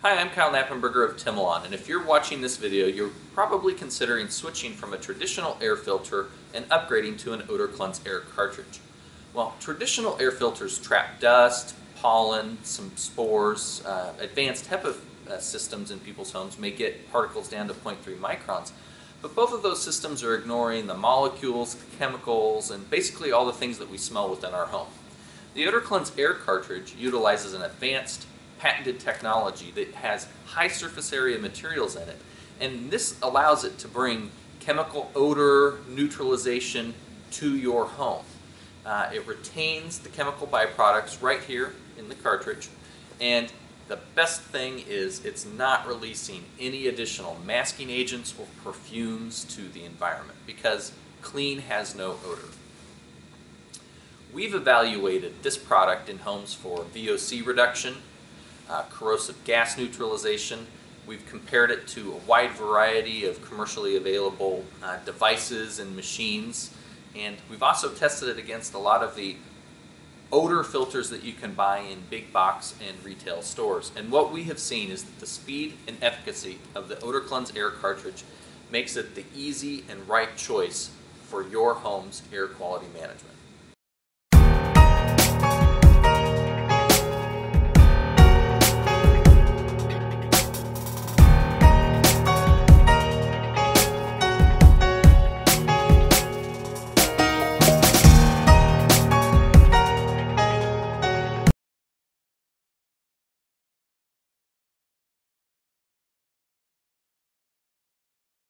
Hi, I'm Kyle Knappenberger of Timolon, and if you're watching this video, you're probably considering switching from a traditional air filter and upgrading to an OdorKlenz air cartridge. Well, traditional air filters trap dust, pollen, some spores. Advanced HEPA systems in people's homes may get particles down to 0.3 microns, but both of those systems are ignoring the molecules, the chemicals, and basically all the things that we smell within our home. The OdorKlenz air cartridge utilizes an advanced patented technology that has high surface area materials in it, and this allows it to bring chemical odor neutralization to your home. It retains the chemical byproducts right here in the cartridge, and the best thing is it's not releasing any additional masking agents or perfumes to the environment because clean has no odor. We've evaluated this product in homes for VOC reduction, corrosive gas neutralization. We've compared it to a wide variety of commercially available devices and machines, and we've also tested it against a lot of the odor filters that you can buy in big box and retail stores. And what we have seen is that the speed and efficacy of the OdorKlenz air cartridge makes it the easy and right choice for your home's air quality management.